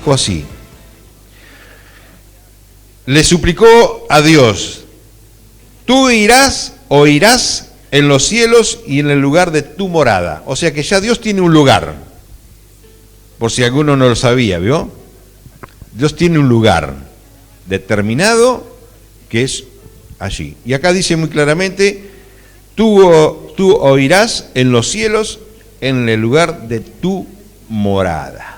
dijo así. Le suplicó a Dios: tú irás o irás en los cielos y en el lugar de tu morada. O sea que ya Dios tiene un lugar, por si alguno no lo sabía, ¿vio? Dios tiene un lugar determinado que es allí. Y acá dice muy claramente: tú oirás en los cielos en el lugar de tu morada.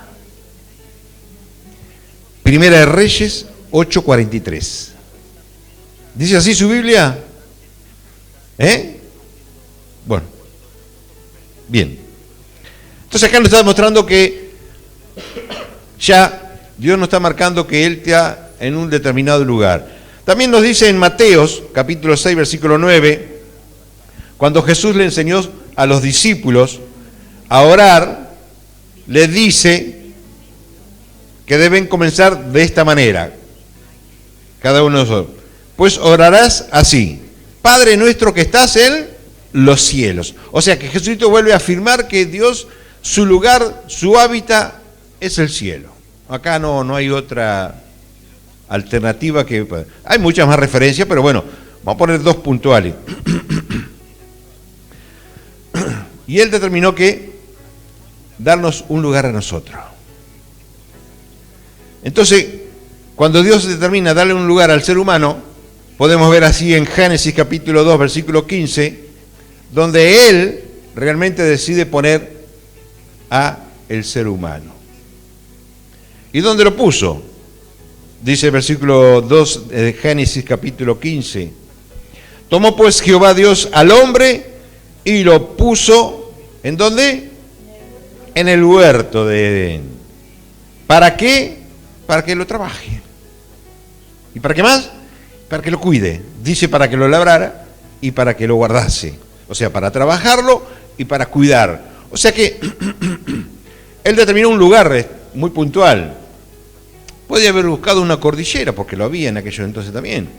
Primera de Reyes 8:43. ¿Dice así su Biblia? Bueno, bien. Entonces acá nos está demostrando que ya Dios nos está marcando que Él está en un determinado lugar. También nos dice en Mateos, capítulo 6, versículo 9, cuando Jesús le enseñó a los discípulos a orar, les dice que deben comenzar de esta manera, cada uno de nosotros. Pues orarás así: Padre nuestro que estás en los cielos. O sea que Jesucristo vuelve a afirmar que Dios, su lugar, su hábitat es el cielo. Acá no hay otra alternativa que... Hay muchas más referencias, pero bueno, vamos a poner dos puntuales. Y Él determinó que darnos un lugar a nosotros. Entonces, cuando Dios determina darle un lugar al ser humano, podemos ver así en Génesis capítulo 2, versículo 15, donde Él realmente decide poner a el ser humano. ¿Y dónde lo puso? Dice el versículo 2 de Génesis capítulo 15. Tomó pues Jehová Dios al hombre y lo puso, ¿en dónde? En el huerto de Edén. ¿Para qué? Para que lo trabaje. ¿Y para qué más? Para que lo cuide. Dice para que lo labrara y para que lo guardase. O sea, para trabajarlo y para cuidar. O sea que Él determinó un lugar muy puntual. Podía haber buscado una cordillera, porque lo había en aquellos entonces también.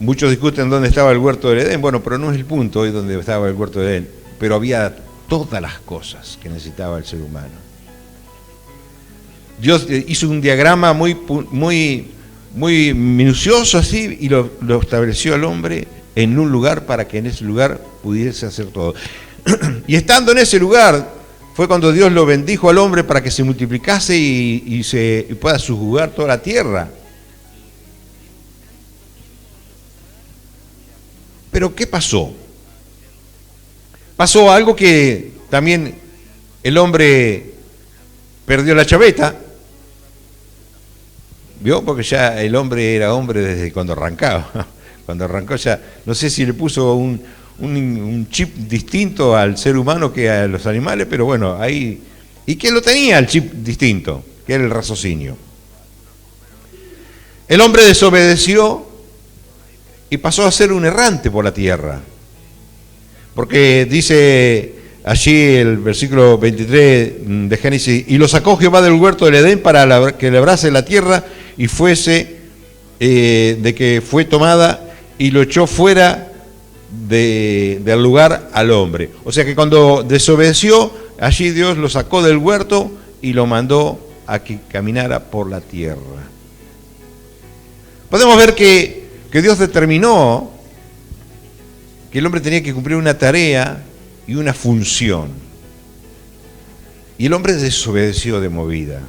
Muchos discuten dónde estaba el huerto del Edén. Bueno, pero no es el punto hoy donde estaba el huerto del Edén. Pero había todas las cosas que necesitaba el ser humano. Dios hizo un diagrama muy minucioso así y lo estableció al hombre en un lugar para que en ese lugar pudiese hacer todo. Y estando en ese lugar fue cuando Dios lo bendijo al hombre para que se multiplicase y pueda sujuzgar toda la tierra. Pero ¿qué pasó? Pasó algo que también el hombre perdió la chaveta. ¿Vio? Porque ya el hombre era hombre desde cuando arrancaba. Cuando arrancó ya, no sé si le puso un chip distinto al ser humano que a los animales, pero bueno, ahí... ¿Y quién lo tenía el chip distinto? Que era el raciocinio. El hombre desobedeció y pasó a ser un errante por la tierra. Porque dice allí el versículo 23 de Génesis: y lo sacó Jehová del huerto del Edén para que labrase la tierra y fuese de que fue tomada, y lo echó fuera del lugar al hombre. O sea que cuando desobedeció, allí Dios lo sacó del huerto y lo mandó a que caminara por la tierra. Podemos ver que Dios determinó que el hombre tenía que cumplir una tarea y una función. Y el hombre desobedeció de movida.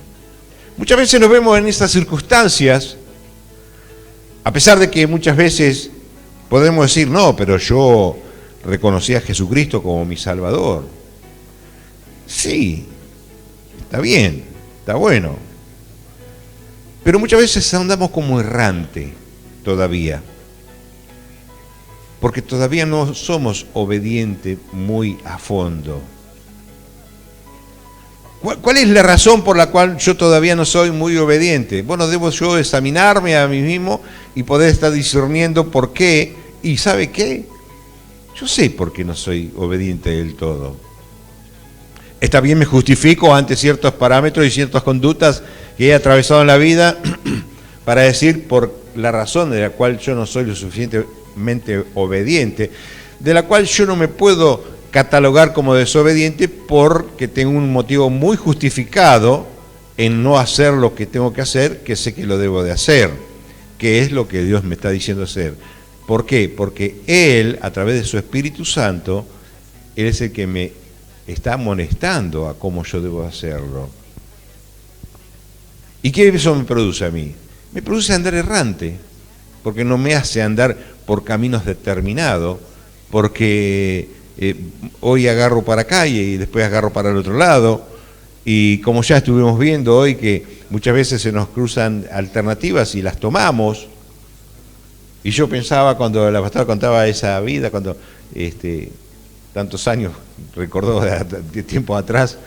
Muchas veces nos vemos en estas circunstancias, a pesar de que muchas veces podemos decir: no, pero yo reconocí a Jesucristo como mi Salvador. Sí, está bien, está bueno. Pero muchas veces andamos como errante todavía, porque todavía no somos obedientes muy a fondo. ¿Cuál es la razón por la cual yo todavía no soy muy obediente? Bueno, debo yo examinarme a mí mismo y poder estar discerniendo por qué. ¿Y sabe qué? Yo sé por qué no soy obediente del todo. Está bien, me justifico ante ciertos parámetros y ciertas conductas que he atravesado en la vida para decir por la razón de la cual yo no soy lo suficientemente obediente, de la cual yo no me puedo catalogar como desobediente porque tengo un motivo muy justificado en no hacer lo que tengo que hacer, que sé que lo debo de hacer, que es lo que Dios me está diciendo hacer. ¿Por qué? Porque Él, a través de su Espíritu Santo, Él es el que me está amonestando a cómo yo debo hacerlo. ¿Y qué eso me produce a mí? Me produce andar errante, porque no me hace andar por caminos determinados, porque hoy agarro para acá y después agarro para el otro lado, y como ya estuvimos viendo hoy que muchas veces se nos cruzan alternativas y las tomamos. Y yo pensaba cuando la pastora contaba esa vida, cuando tantos años recordó de tiempo atrás,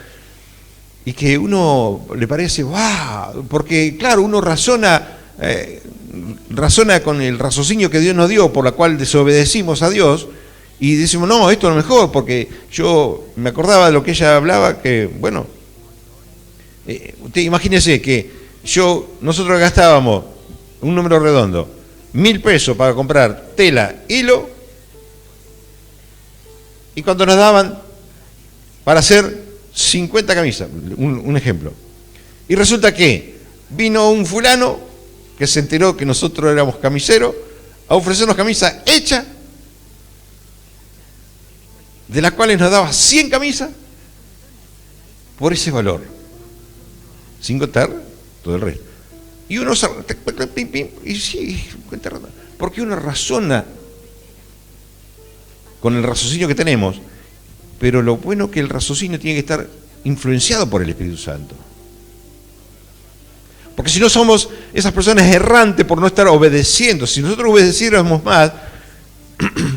y que uno le parece, ¡wow! Porque claro, uno razona con el raciocinio que Dios nos dio, por la cual desobedecimos a Dios, y decimos, no, esto es lo mejor, porque yo me acordaba de lo que ella hablaba, que bueno, usted imagínese que nosotros gastábamos un número redondo, 1.000 pesos para comprar tela, hilo, y cuando nos daban para hacer 50 camisas, un ejemplo. Y resulta que vino un fulano que se enteró que nosotros éramos camiseros a ofrecernos camisas hechas, de las cuales nos daba 100 camisas por ese valor, sin contar todo el resto. Y uno y sí, porque uno razona con el raciocinio que tenemos, pero lo bueno es que el raciocinio tiene que estar influenciado por el Espíritu Santo. Porque si no somos esas personas errantes por no estar obedeciendo, si nosotros obedeciéramos más,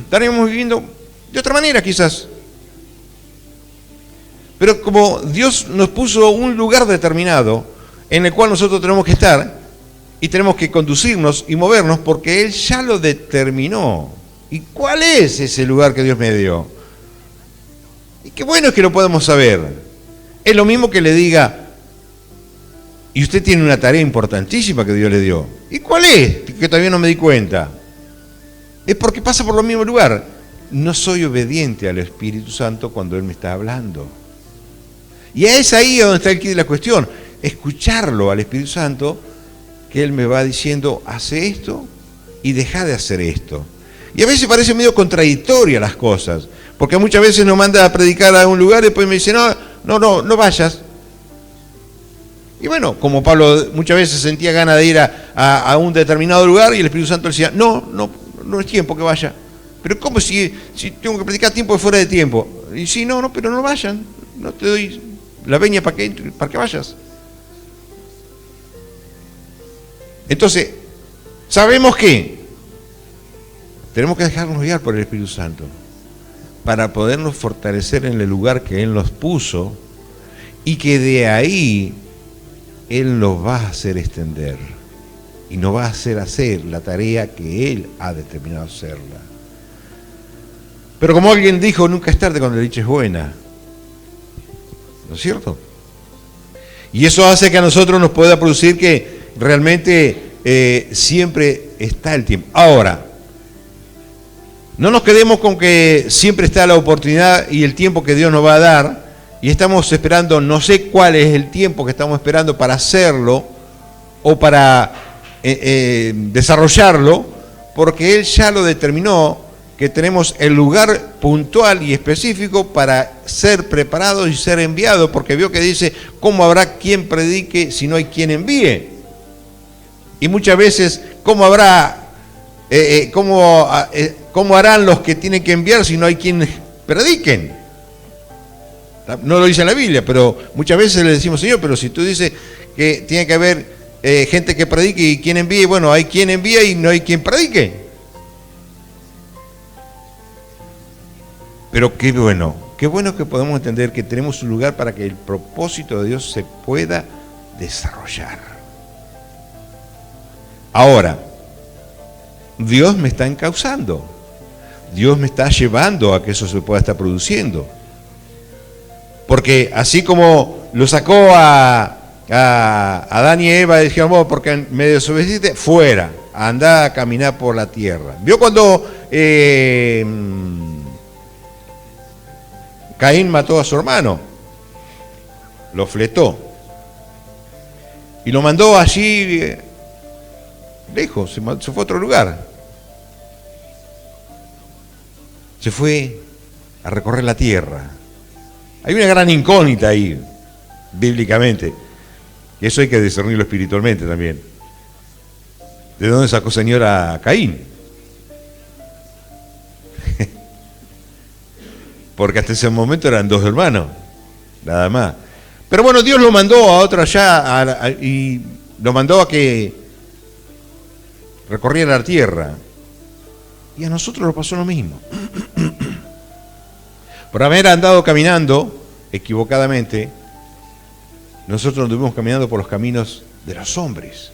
estaríamos viviendo de otra manera quizás. Pero como Dios nos puso un lugar determinado en el cual nosotros tenemos que estar y tenemos que conducirnos y movernos porque Él ya lo determinó. ¿Y cuál es ese lugar que Dios me dio? Y qué bueno es que lo podamos saber. Es lo mismo que le diga, y usted tiene una tarea importantísima que Dios le dio. ¿Y cuál es? Que todavía no me di cuenta. Es porque pasa por el mismo lugar. No soy obediente al Espíritu Santo cuando Él me está hablando. Y es ahí donde está el quid de la cuestión. Escucharlo al Espíritu Santo, que Él me va diciendo, hace esto y deja de hacer esto. Y a veces parece medio contradictoria las cosas, porque muchas veces nos manda a predicar a un lugar y después me dice, no vayas. Y bueno, como Pablo muchas veces sentía ganas de ir a un determinado lugar y el Espíritu Santo le decía, no es tiempo que vaya. Pero ¿cómo si tengo que predicar tiempo de fuera de tiempo? Y sí, pero no vayan, no te doy la veña para que vayas. Entonces, sabemos que tenemos que dejarnos guiar por el Espíritu Santo para podernos fortalecer en el lugar que Él nos puso y que de ahí Él nos va a hacer extender y nos va a hacer la tarea que Él ha determinado hacerla. Pero como alguien dijo, nunca es tarde cuando la dicha es buena. ¿No es cierto? Y eso hace que a nosotros nos pueda producir que realmente siempre está el tiempo. Ahora, no nos quedemos con que siempre está la oportunidad y el tiempo que Dios nos va a dar y estamos esperando, no sé cuál es el tiempo que estamos esperando para hacerlo o para desarrollarlo, porque Él ya lo determinó, que tenemos el lugar puntual y específico para ser preparados y ser enviados, porque vio que dice, ¿cómo habrá quien predique si no hay quien envíe? Y muchas veces, ¿cómo harán los que tienen que enviar si no hay quien prediquen? No lo dice en la Biblia, pero muchas veces le decimos, Señor, pero si tú dices que tiene que haber gente que predique y quien envíe, bueno, hay quien envía y no hay quien predique. Pero qué bueno que podemos entender que tenemos un lugar para que el propósito de Dios se pueda desarrollar. Ahora, Dios me está encauzando, Dios me está llevando a que eso se pueda estar produciendo. Porque así como lo sacó a Adán y Eva, dijeron, vos, porque me desobedeciste, fuera, anda a caminar por la tierra. ¿Vio cuando Caín mató a su hermano? Lo fletó. Y lo mandó allí, lejos, se fue a otro lugar. Se fue a recorrer la tierra. Hay una gran incógnita ahí, bíblicamente. Y eso hay que discernirlo espiritualmente también. ¿De dónde sacó Señor a Caín? Porque hasta ese momento eran dos hermanos, nada más. Pero bueno, Dios lo mandó a otro allá y lo mandó a que recorriera la tierra. Y a nosotros nos pasó lo mismo. Por haber andado caminando equivocadamente, nosotros anduvimos caminando por los caminos de los hombres.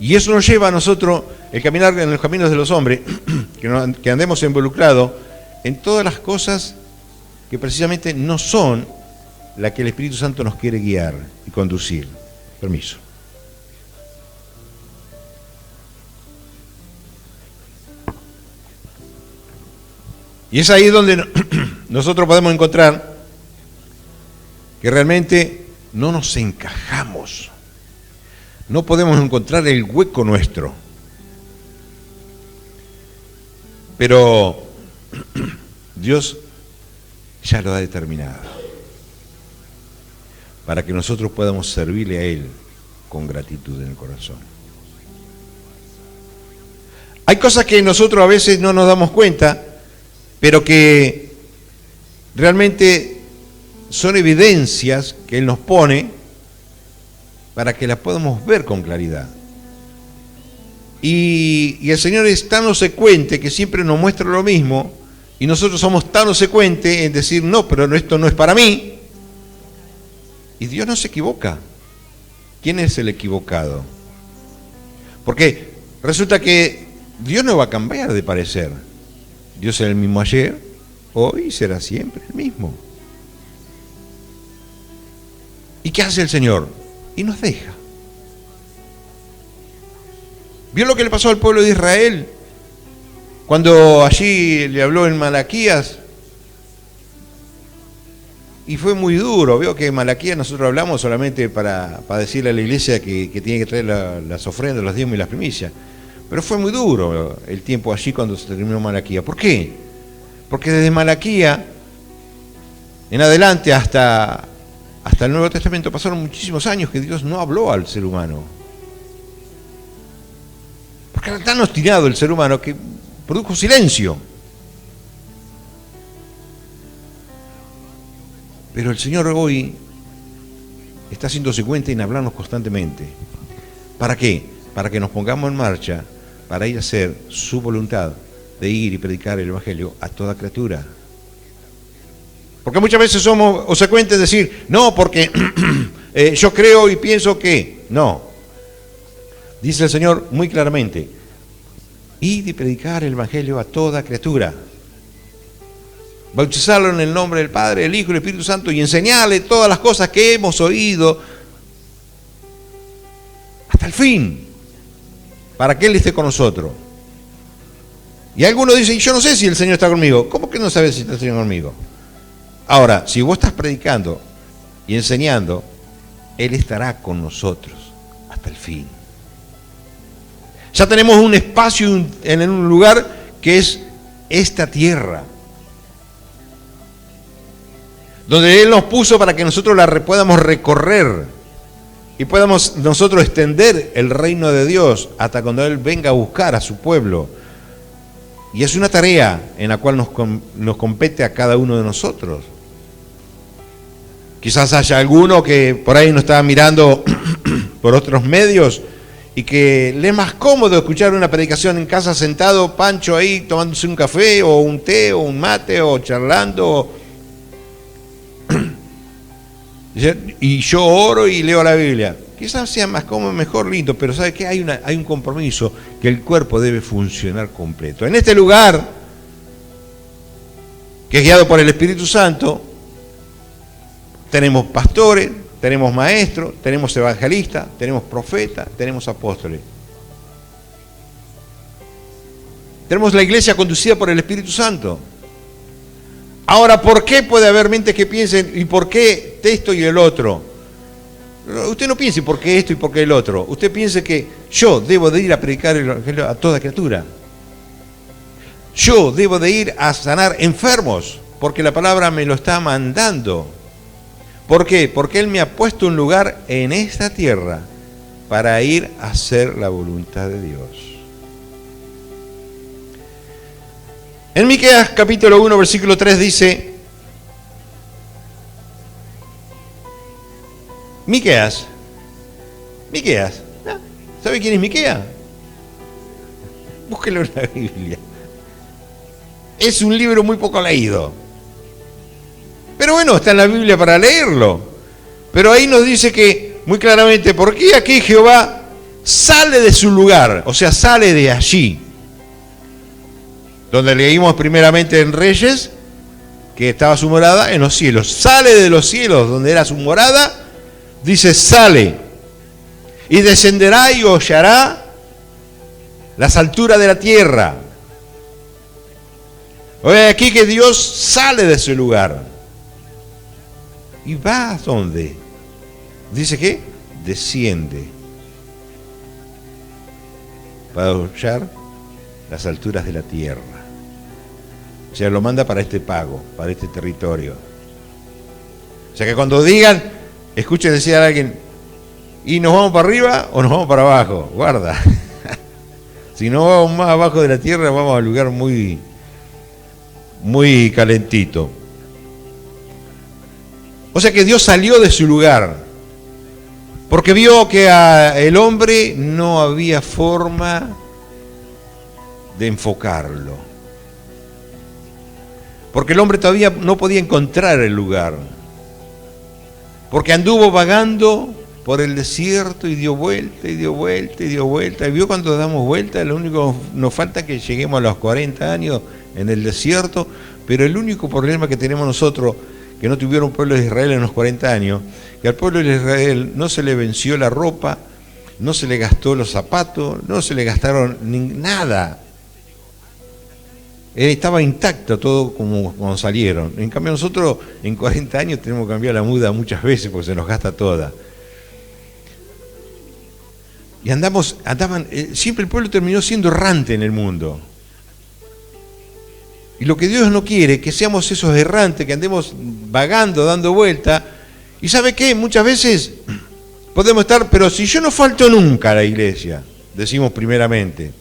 Y eso nos lleva a nosotros, el caminar en los caminos de los hombres, que andemos involucrados en todas las cosas que precisamente no son las que el Espíritu Santo nos quiere guiar y conducir. Permiso. Y es ahí donde nosotros podemos encontrar que realmente no nos encajamos. No podemos encontrar el hueco nuestro. Pero Dios ya lo ha determinado para que nosotros podamos servirle a Él con gratitud en el corazón. Hay cosas que nosotros a veces no nos damos cuenta, pero que realmente son evidencias que Él nos pone para que las podamos ver con claridad. Y el Señor es tan obsecuente que siempre nos muestra lo mismo, y nosotros somos tan obsecuentes en decir, no, pero esto no es para mí. Y Dios no se equivoca. ¿Quién es el equivocado? Porque resulta que Dios no va a cambiar de parecer. Dios es el mismo ayer, hoy será siempre el mismo. ¿Y qué hace el Señor? Y nos deja. ¿Vio lo que le pasó al pueblo de Israel? Cuando allí le habló en Malaquías, y fue muy duro. Veo que en Malaquías nosotros hablamos solamente para decirle a la iglesia que tiene que traer las ofrendas, los diezmos y las primicias. Pero fue muy duro el tiempo allí cuando se terminó Malaquías. ¿Por qué? Porque desde Malaquías en adelante hasta el Nuevo Testamento pasaron muchísimos años que Dios no habló al ser humano. Porque era tan obstinado el ser humano que produjo silencio. Pero el Señor hoy está haciéndose cuenta en hablarnos constantemente. ¿Para qué? Para que nos pongamos en marcha, para ir a hacer su voluntad de ir y predicar el Evangelio a toda criatura. Porque muchas veces somos obsecuentes de decir, no, porque yo creo y pienso que... No. Dice el Señor muy claramente, id y predicar el Evangelio a toda criatura. Bautizarlo en el nombre del Padre, del Hijo y del Espíritu Santo y enseñarle todas las cosas que hemos oído hasta el fin, para que Él esté con nosotros. Y algunos dicen, yo no sé si el Señor está conmigo. ¿Cómo que no sabes si está el Señor conmigo? Ahora, si vos estás predicando y enseñando, Él estará con nosotros hasta el fin. Ya tenemos un espacio en un lugar que es esta tierra, donde Él nos puso para que nosotros la podamos recorrer y podamos nosotros extender el reino de Dios hasta cuando Él venga a buscar a su pueblo. Y es una tarea en la cual nos compete a cada uno de nosotros. Quizás haya alguno que por ahí nos está mirando por otros medios y que le es más cómodo escuchar una predicación en casa sentado, Pancho ahí tomándose un café o un té o un mate o charlando. Y yo oro y leo la Biblia. Quizás sea más cómodo, mejor, lindo, pero ¿sabe qué? Hay un compromiso que el cuerpo debe funcionar completo. En este lugar, que es guiado por el Espíritu Santo, tenemos pastores, tenemos maestros, tenemos evangelistas, tenemos profetas, tenemos apóstoles. Tenemos la iglesia conducida por el Espíritu Santo. Ahora, ¿por qué puede haber mentes que piensen, y por qué esto y el otro? Usted no piense por qué esto y por qué el otro. Usted piense que yo debo de ir a predicar el evangelio a toda criatura. Yo debo de ir a sanar enfermos, porque la palabra me lo está mandando. ¿Por qué? Porque Él me ha puesto un lugar en esta tierra para ir a hacer la voluntad de Dios. En Miqueas capítulo 1, versículo 3 dice, Miqueas, ¿sabe quién es Miqueas? Búsquelo en la Biblia. Es un libro muy poco leído. Pero bueno, está en la Biblia para leerlo. Pero ahí nos dice que, muy claramente, ¿por qué aquí Jehová sale de su lugar? O sea, sale de allí. Donde leímos primeramente en Reyes, que estaba su morada en los cielos. Sale de los cielos, donde era su morada, dice, sale. Y descenderá y hollará las alturas de la tierra. Oye, aquí que Dios sale de su lugar. ¿Y va a dónde? Dice que desciende para hollar las alturas de la tierra. O sea, lo manda para este pago, para este territorio. O sea que cuando digan, escuchen decir a alguien, ¿y nos vamos para arriba o nos vamos para abajo? Guarda. Si no vamos más abajo de la tierra, vamos al lugar muy calentito. O sea que Dios salió de su lugar, porque vio que el hombre no había forma de enfocarlo. Porque el hombre todavía no podía encontrar el lugar. Porque anduvo vagando por el desierto y dio vuelta y dio vuelta y dio vuelta. Y vio cuando damos vuelta, lo único nos falta es que lleguemos a los 40 años en el desierto, pero el único problema que tenemos nosotros, que no tuvieron un pueblo de Israel en los 40 años, que al pueblo de Israel no se le venció la ropa, no se le gastó los zapatos, no se le gastaron nada. Estaba intacto todo como cuando salieron. En cambio nosotros en 40 años tenemos que cambiar la muda muchas veces porque se nos gasta toda. Y siempre el pueblo terminó siendo errante en el mundo. Y lo que Dios no quiere, que seamos esos errantes, que andemos vagando, dando vuelta. ¿Y sabe qué? Muchas veces podemos estar, pero si yo no falto nunca a la iglesia, decimos primeramente.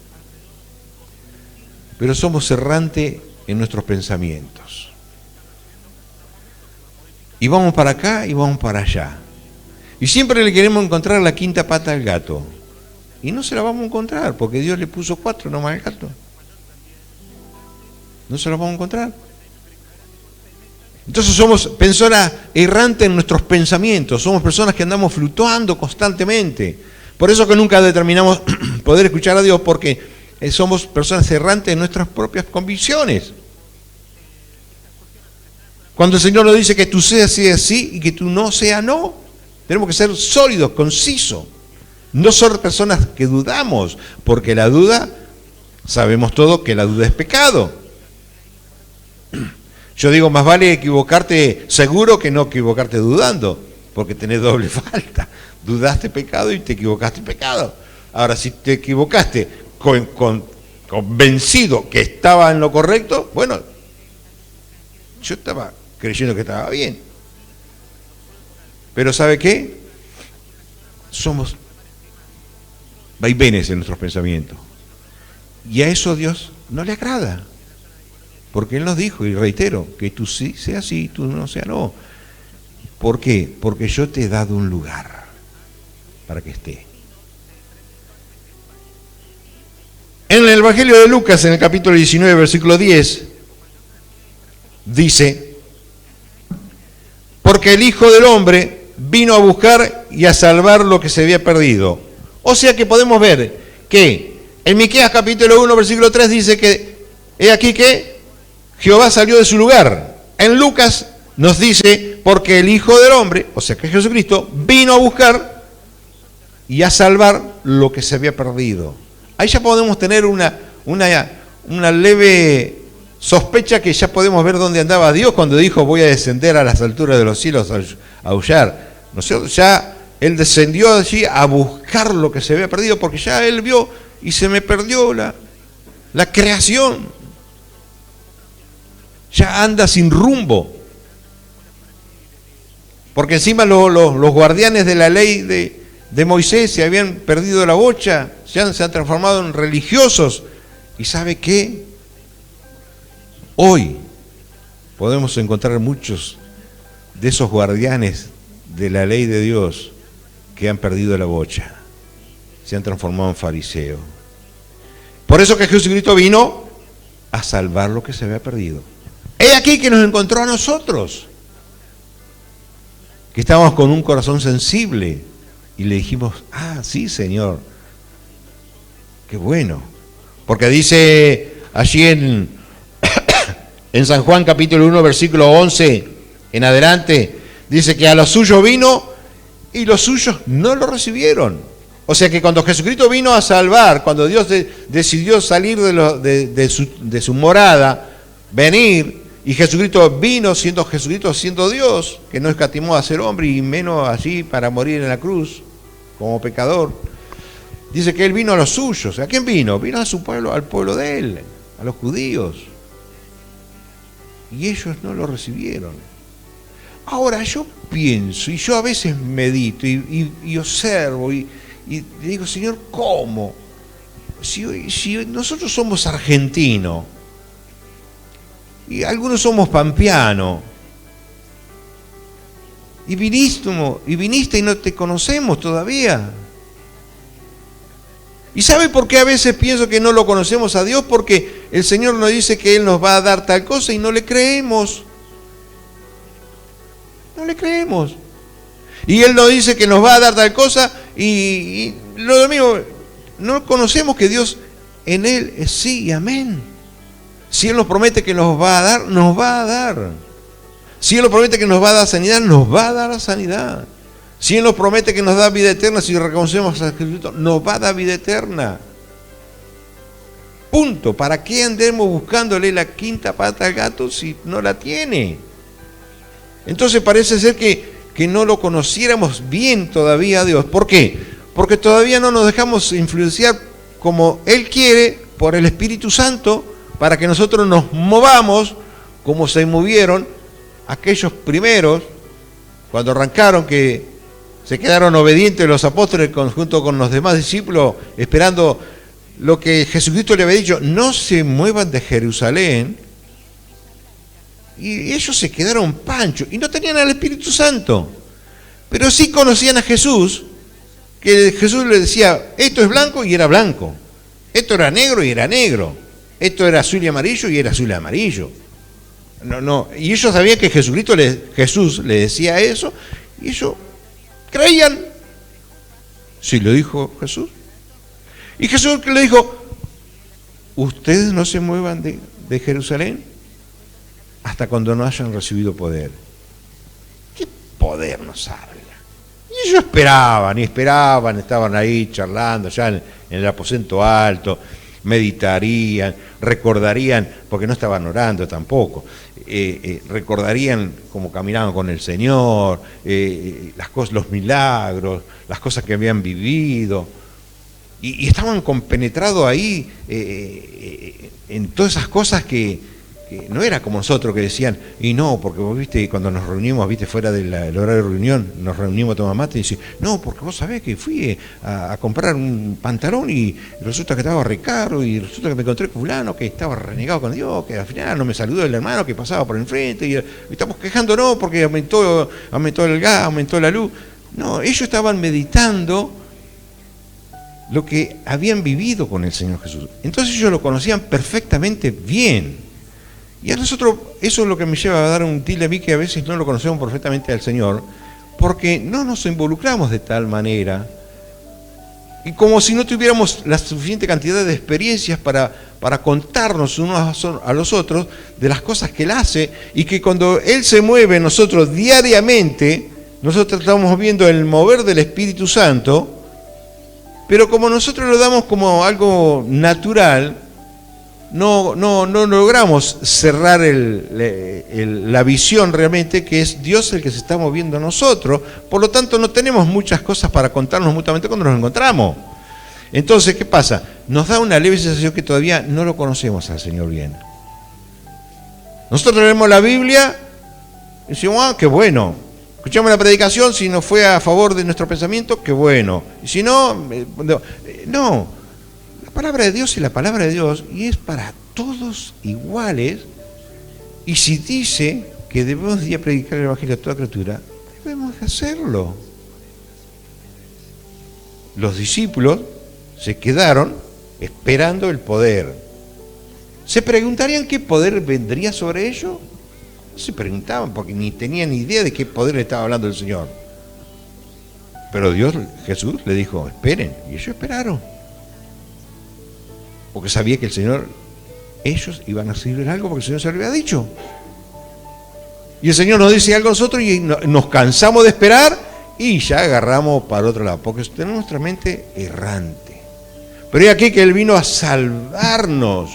Pero somos errantes en nuestros pensamientos. Y vamos para acá y vamos para allá. Y siempre le queremos encontrar la quinta pata al gato. Y no se la vamos a encontrar, porque Dios le puso 4 nomás al gato. No se la vamos a encontrar. Entonces somos personas errantes en nuestros pensamientos. Somos personas que andamos fluctuando constantemente. Por eso que nunca determinamos poder escuchar a Dios, porque somos personas errantes en nuestras propias convicciones. Cuando el Señor nos dice que tú seas sí y que tú no seas no, tenemos que ser sólidos, concisos. No ser personas que dudamos, porque la duda, sabemos todos que la duda es pecado. Yo digo, más vale equivocarte seguro que no equivocarte dudando, porque tenés doble falta. Dudaste pecado y te equivocaste pecado. Ahora, si te equivocaste convencido que estaba en lo correcto, bueno, yo estaba creyendo que estaba bien. Pero ¿sabe qué? Somos vaivenes en nuestros pensamientos. Y a eso Dios no le agrada. Porque Él nos dijo, y reitero, que tú sí seas sí, tú no seas no. ¿Por qué? Porque yo te he dado un lugar para que esté. En el Evangelio de Lucas, en el capítulo 19, versículo 10, dice, porque el Hijo del Hombre vino a buscar y a salvar lo que se había perdido. O sea que podemos ver que en Miqueas capítulo 1, versículo 3 dice que, he aquí que Jehová salió de su lugar. En Lucas nos dice, porque el Hijo del Hombre, o sea que Jesucristo, vino a buscar y a salvar lo que se había perdido. Ahí ya podemos tener una leve sospecha que ya podemos ver dónde andaba Dios cuando dijo, voy a descender a las alturas de los cielos a aullar. Nosotros ya Él descendió allí a buscar lo que se había perdido, porque ya Él vio y se me perdió la creación. Ya anda sin rumbo. Porque encima los guardianes de la ley de Moisés se habían perdido la bocha, se han transformado en religiosos. ¿Y sabe qué? Hoy podemos encontrar muchos de esos guardianes de la ley de Dios que han perdido la bocha, se han transformado en fariseos. Por eso que Jesucristo vino a salvar lo que se había perdido. He aquí que nos encontró a nosotros, que estábamos con un corazón sensible, y le dijimos, sí, Señor, qué bueno. Porque dice allí en San Juan capítulo 1, versículo 11 en adelante, dice que a los suyos vino y los suyos no lo recibieron. O sea que cuando Jesucristo vino a salvar, cuando Dios decidió salir de su morada, venir, y Jesucristo vino siendo Dios, que no escatimó a ser hombre y menos allí para morir en la cruz como pecador, dice que Él vino a los suyos. ¿A quién vino? Vino a su pueblo, al pueblo de Él, a los judíos. Y ellos no lo recibieron. Ahora yo pienso, y yo a veces medito y observo y digo, Señor, ¿cómo? Si nosotros somos argentinos y algunos somos pampeanos, y viniste y no te conocemos todavía. ¿Y sabe por qué a veces pienso que no lo conocemos a Dios? Porque el Señor nos dice que Él nos va a dar tal cosa y no le creemos. No le creemos. Y Él nos dice que nos va a dar tal cosa y lo mismo, no conocemos que Dios en Él es sí y amén. Si Él nos promete que nos va a dar, nos va a dar. Si Él nos promete que nos va a dar sanidad, nos va a dar la sanidad. Si Él nos promete que nos da vida eterna, si reconocemos a Jesucristo, nos va a dar vida eterna. Punto. ¿Para qué andemos buscándole la quinta pata al gato si no la tiene? Entonces parece ser que no lo conociéramos bien todavía a Dios. ¿Por qué? Porque todavía no nos dejamos influenciar como Él quiere por el Espíritu Santo, para que nosotros nos movamos como se movieron aquellos primeros cuando arrancaron, que se quedaron obedientes los apóstoles junto con los demás discípulos, esperando lo que Jesucristo le había dicho: no se muevan de Jerusalén. Y ellos se quedaron panchos y no tenían al Espíritu Santo, pero sí conocían a Jesús, que Jesús les decía: esto es blanco, y era blanco; esto era negro, y era negro; esto era azul y amarillo, y era azul y amarillo. Y ellos sabían que Jesús le decía eso, y ellos creían. Sí, lo dijo Jesús. Y Jesús le dijo: ustedes no se muevan de Jerusalén hasta cuando no hayan recibido poder. ¿Qué poder nos habla? Y ellos esperaban, estaban ahí charlando ya en el aposento alto, meditarían, recordarían, porque no estaban orando tampoco, recordarían cómo caminaban con el Señor, las cosas, los milagros, las cosas que habían vivido, y estaban compenetrados ahí en todas esas cosas que no era como nosotros, que decían: y no, porque vos viste, cuando nos reunimos, viste, fuera del horario de reunión, nos reunimos a tomar mate, y decís: no, porque vos sabés que fui a comprar un pantalón y resulta que estaba re caro, y resulta que me encontré con fulano que estaba renegado con Dios, que al final no me saludó el hermano que pasaba por enfrente, y estamos quejándonos porque aumentó el gas, aumentó la luz. No, ellos estaban meditando lo que habían vivido con el Señor Jesús. Entonces ellos lo conocían perfectamente bien. Y a nosotros eso es lo que me lleva a dar un tilde a mí, que a veces no lo conocemos perfectamente al Señor, porque no nos involucramos de tal manera, y como si no tuviéramos la suficiente cantidad de experiencias para contarnos unos a los otros de las cosas que Él hace, y que cuando Él se mueve en nosotros diariamente, nosotros estamos viendo el mover del Espíritu Santo, pero como nosotros lo damos como algo natural, no logramos cerrar la visión realmente, que es Dios el que se está moviendo a nosotros. Por lo tanto, no tenemos muchas cosas para contarnos mutuamente cuando nos encontramos. Entonces, ¿qué pasa? Nos da una leve sensación que todavía no lo conocemos al Señor bien. Nosotros leemos la Biblia y decimos, ah, qué bueno. Escuchamos la predicación, si no fue a favor de nuestro pensamiento, qué bueno. Y si no, no. La palabra de Dios es la palabra de Dios y es para todos iguales. Y si dice que debemos de predicar el Evangelio a toda criatura, debemos de hacerlo. Los discípulos se quedaron esperando el poder. ¿Se preguntarían qué poder vendría sobre ellos? No se preguntaban porque ni tenían ni idea de qué poder le estaba hablando el Señor. Pero Jesús le dijo, esperen, y ellos esperaron. Porque sabía que el Señor, ellos iban a recibir algo porque el Señor se lo había dicho. Y el Señor nos dice algo a nosotros y nos cansamos de esperar y ya agarramos para otro lado, porque tenemos nuestra mente errante. Pero es aquí que Él vino a salvarnos,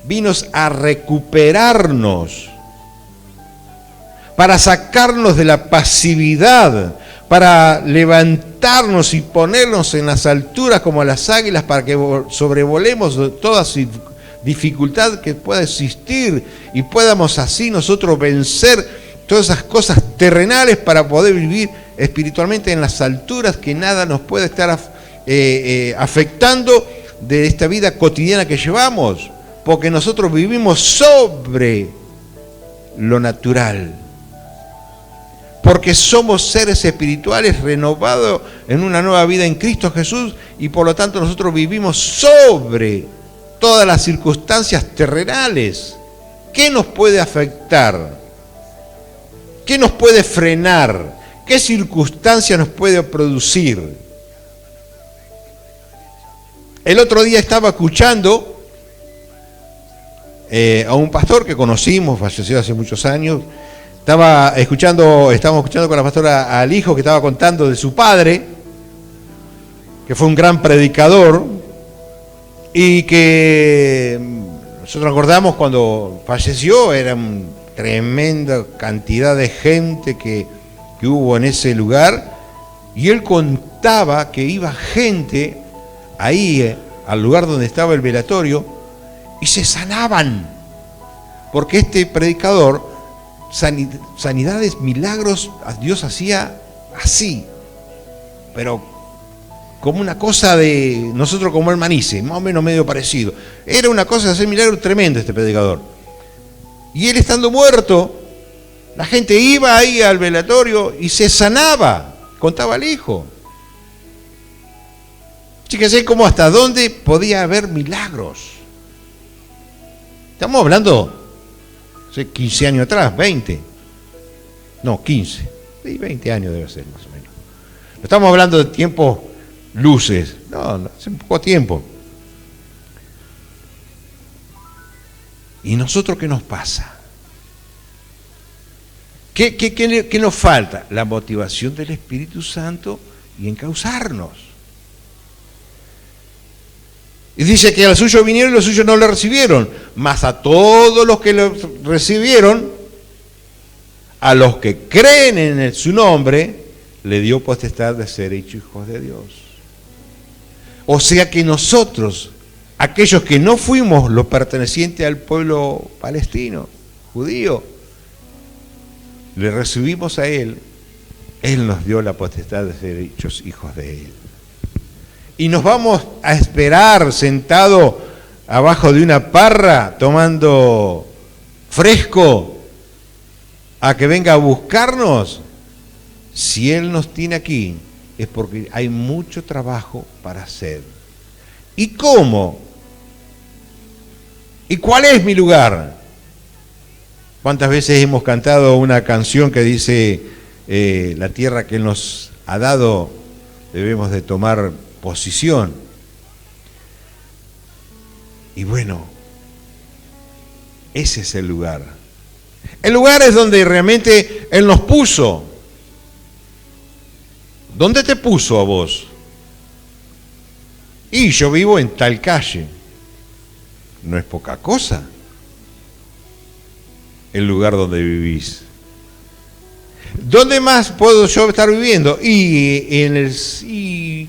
vino a recuperarnos, para sacarnos de la pasividad, para levantarnos y ponernos en las alturas como las águilas, para que sobrevolemos toda dificultad que pueda existir y podamos así nosotros vencer todas esas cosas terrenales para poder vivir espiritualmente en las alturas, que nada nos puede estar afectando de esta vida cotidiana que llevamos, porque nosotros vivimos sobre lo natural, porque somos seres espirituales renovados en una nueva vida en Cristo Jesús, y por lo tanto nosotros vivimos sobre todas las circunstancias terrenales. ¿Qué nos puede afectar? ¿Qué nos puede frenar? ¿Qué circunstancia nos puede producir? El otro día estaba escuchando a un pastor que conocimos, falleció hace muchos años. Estábamos escuchando con la pastora al hijo que estaba contando de su padre, que fue un gran predicador, y que nosotros recordamos cuando falleció, era una tremenda cantidad de gente que hubo en ese lugar, y él contaba que iba gente ahí al lugar donde estaba el velatorio y se sanaban, porque este predicador, sanidades, milagros, Dios hacía así, pero como una cosa de nosotros como el Manice, más o menos medio parecido. Era una cosa de hacer milagros tremendo este predicador. Y él estando muerto, la gente iba ahí al velatorio y se sanaba, contaba el hijo. Fíjense cómo hasta dónde podía haber milagros. Estamos hablando hace 15 años atrás, 20. No, 15. Sí, 20 años debe ser más o menos. No estamos hablando de tiempos luces. No, hace poco tiempo. ¿Y nosotros qué nos pasa? ¿Qué nos falta? La motivación del Espíritu Santo y encauzarnos. Y dice que a los suyos vinieron y los suyos no le recibieron, mas a todos los que lo recibieron, a los que creen en su nombre, le dio potestad de ser hechos hijos de Dios. O sea que nosotros, aquellos que no fuimos los pertenecientes al pueblo palestino, judío, le recibimos a Él, Él nos dio la potestad de ser hechos hijos de Él. Y nos vamos a esperar sentado abajo de una parra, tomando fresco, a que venga a buscarnos. Si Él nos tiene aquí, es porque hay mucho trabajo para hacer. ¿Y cómo? ¿Y cuál es mi lugar? ¿Cuántas veces hemos cantado una canción que dice, la tierra que Él nos ha dado, debemos de tomar posición? Y bueno, ese es el lugar. El lugar es donde realmente Él nos puso. ¿Dónde te puso a vos? Y yo vivo en tal calle. no es poca cosa el lugar donde vivís. ¿Dónde más puedo yo estar viviendo? Y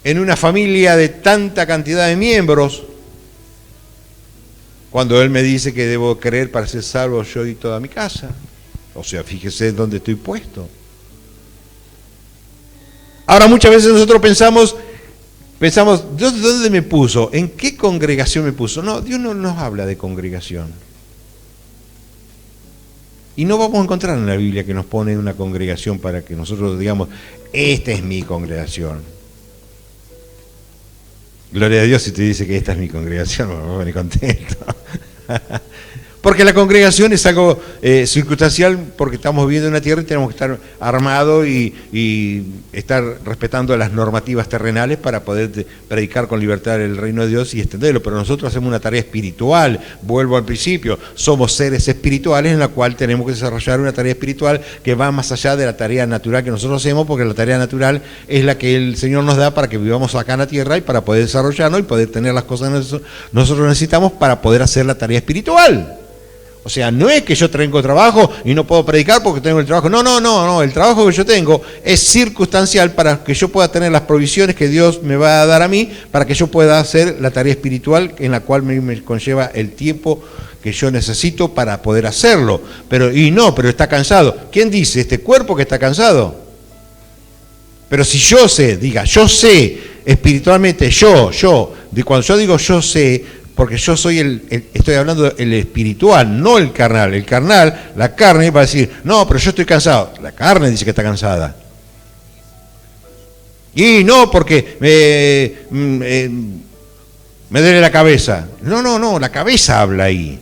en una familia de tanta cantidad de miembros, cuando Él me dice que debo creer para ser salvo yo y toda mi casa. O sea, fíjese dónde estoy puesto. Ahora, muchas veces nosotros pensamos, ¿Dios dónde me puso? ¿En qué congregación me puso? No, Dios no nos habla de congregación. Y no vamos a encontrar en la Biblia que nos pone una congregación para que nosotros digamos, esta es mi congregación. Gloria a Dios si te dice que esta es mi congregación, me voy a poner contento. Porque la congregación es algo circunstancial, porque estamos viviendo en una tierra y tenemos que estar armados y estar respetando las normativas terrenales para poder predicar con libertad el reino de Dios y extenderlo. Pero nosotros hacemos una tarea espiritual, vuelvo al principio, somos seres espirituales en la cual tenemos que desarrollar una tarea espiritual que va más allá de la tarea natural que nosotros hacemos, porque la tarea natural es la que el Señor nos da para que vivamos acá en la tierra y para poder desarrollarnos y poder tener las cosas que nosotros necesitamos para poder hacer la tarea espiritual. O sea, no es que yo tengo trabajo y no puedo predicar porque tengo el trabajo. No. El trabajo que yo tengo es circunstancial para que yo pueda tener las provisiones que Dios me va a dar a mí, para que yo pueda hacer la tarea espiritual en la cual me conlleva el tiempo que yo necesito para poder hacerlo. Pero está cansado. ¿Quién dice? ¿Este cuerpo que está cansado? Pero si yo sé, yo sé espiritualmente, cuando yo digo yo sé, porque yo soy estoy hablando del espiritual, no el carnal. El carnal, la carne va a decir, no, pero yo estoy cansado. La carne dice que está cansada. Y no, porque me duele la cabeza. No, la cabeza habla ahí.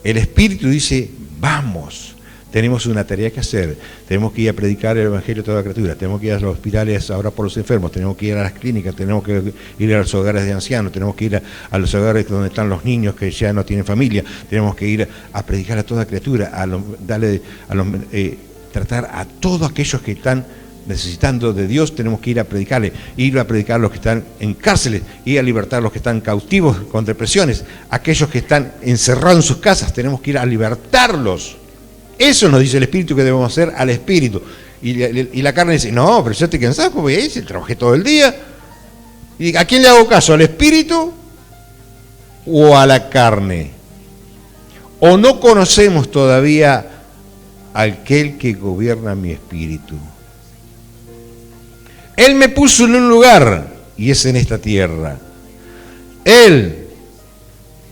El espíritu dice, vamos. Tenemos una tarea que hacer, tenemos que ir a predicar el Evangelio a toda criatura, tenemos que ir a los hospitales ahora por los enfermos, tenemos que ir a las clínicas, tenemos que ir a los hogares de ancianos, tenemos que ir a los hogares donde están los niños que ya no tienen familia, tenemos que ir a predicar a toda criatura, tratar a todos aquellos que están necesitando de Dios, tenemos que ir a predicarle, ir a predicar a los que están en cárceles, ir a libertar a los que están cautivos con depresiones, aquellos que están encerrados en sus casas, tenemos que ir a libertarlos. Eso nos dice el espíritu que debemos hacer al espíritu. Y la carne dice, no, pero yo estoy cansado, como dice, trabajé todo el día. ¿Y a quién le hago caso? ¿Al espíritu o a la carne? ¿O no conocemos todavía a aquel que gobierna mi espíritu? Él me puso en un lugar y es en esta tierra. Él,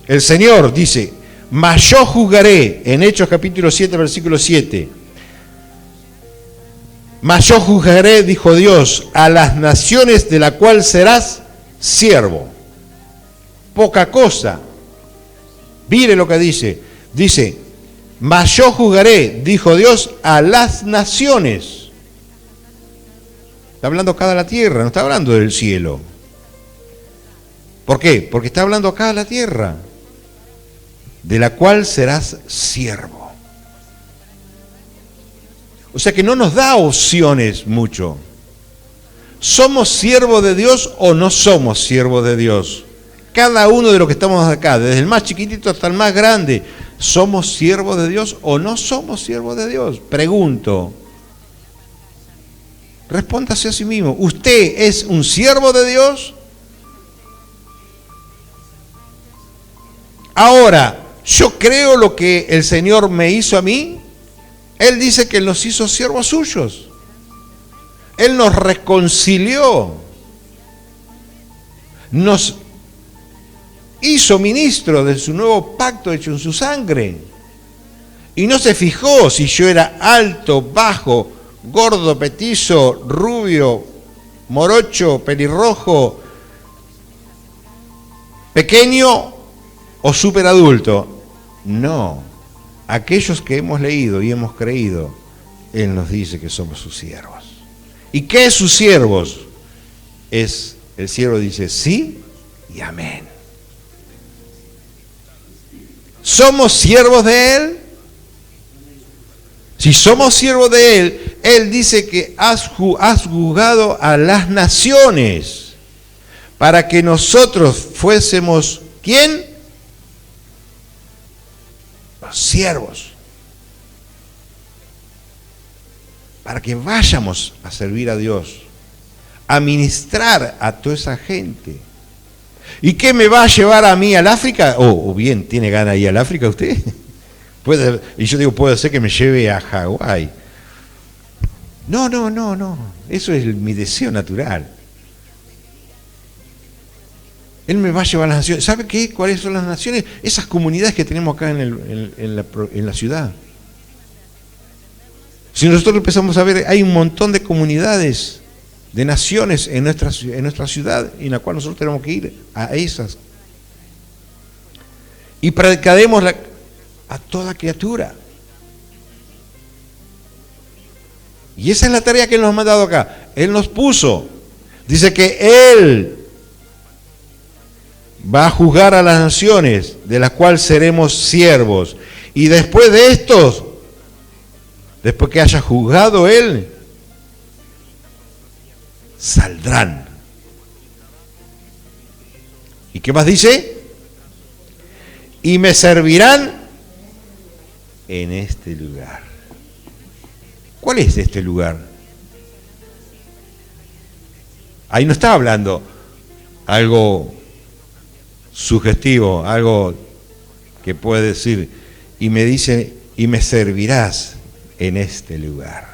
el Señor, dice, mas yo juzgaré, en Hechos capítulo 7, versículo 7. Mas yo juzgaré, dijo Dios, a las naciones de la cual serás siervo. Poca cosa. Mire lo que dice. Dice, mas yo juzgaré, dijo Dios, a las naciones. Está hablando acá de la tierra, no está hablando del cielo. ¿Por qué? Porque está hablando acá de la tierra, de la cual serás siervo. O sea que no nos da opciones mucho. ¿Somos siervos de Dios o no somos siervos de Dios? Cada uno de los que estamos acá, desde el más chiquitito hasta el más grande, ¿somos siervos de Dios o no somos siervos de Dios? Pregunto. Respóndase a sí mismo. ¿Usted es un siervo de Dios? Ahora, yo creo lo que el Señor me hizo a mí. Él dice que nos hizo siervos suyos. Él nos reconcilió. Nos hizo ministro de su nuevo pacto hecho en su sangre. Y no se fijó si yo era alto, bajo, gordo, petizo, rubio, morocho, pelirrojo, pequeño o superadulto. No, aquellos que hemos leído y hemos creído, Él nos dice que somos sus siervos. ¿Y qué es sus siervos? El siervo dice sí y amén. ¿Somos siervos de Él? Si somos siervos de Él, Él dice que has juzgado a las naciones. para que nosotros fuésemos, ¿quién? Los siervos. Para que vayamos a servir a Dios, a ministrar a toda esa gente. ¿Y qué me va a llevar a mí al África? O bien, ¿tiene ganas de ir al África usted? Y yo digo, puede ser que me lleve a Hawái. No. Eso es mi deseo natural. Él me va a llevar a las naciones. ¿Sabe qué? ¿Cuáles son las naciones? Esas comunidades que tenemos acá en la ciudad. Si nosotros empezamos a ver, hay un montón de comunidades, de naciones en nuestra ciudad, en la cual nosotros tenemos que ir a esas. Y predicademos a toda criatura. Y esa es la tarea que Él nos ha mandado acá. Él nos puso. Dice que Él va a juzgar a las naciones, de las cuales seremos siervos. Y después de estos, después que haya juzgado Él, saldrán. ¿Y qué más dice? Y me servirán en este lugar. ¿Cuál es este lugar? Ahí no está hablando algo sugestivo, algo que puede decir, y me dice, y me servirás en este lugar.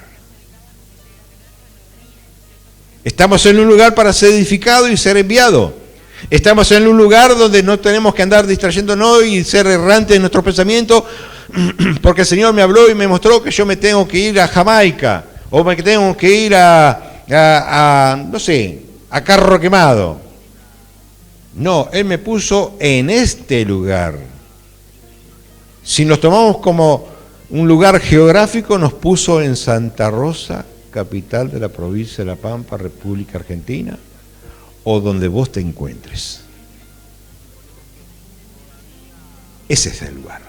Estamos en un lugar para ser edificado y ser enviado. Estamos en un lugar donde no tenemos que andar distrayéndonos y ser errantes en nuestros pensamientos, porque el Señor me habló y me mostró que yo me tengo que ir a Jamaica, o que tengo que ir no sé, a Carro Quemado. No, Él me puso en este lugar. Si nos tomamos como un lugar geográfico, nos puso en Santa Rosa, capital de la provincia de La Pampa, República Argentina, o donde vos te encuentres. Ese es el lugar.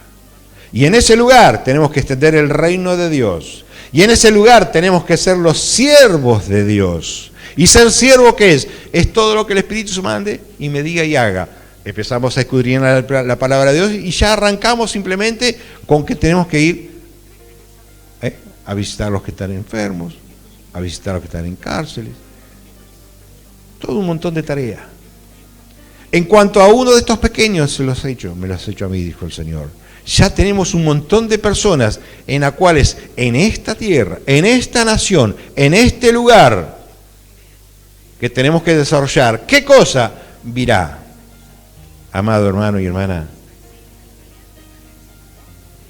Y en ese lugar tenemos que extender el reino de Dios. Y en ese lugar tenemos que ser los siervos de Dios. ¿Y ser siervo qué es? Es todo lo que el Espíritu se mande y me diga y haga. Empezamos a escudriñar la palabra de Dios y ya arrancamos simplemente con que tenemos que ir a visitar a los que están enfermos, a visitar a los que están en cárceles. Todo un montón de tareas. En cuanto a uno de estos pequeños, me lo has hecho a mí, dijo el Señor. Ya tenemos un montón de personas en las cuales en esta tierra, en esta nación, en este lugar que tenemos que desarrollar, ¿qué cosa virá? Amado hermano y hermana,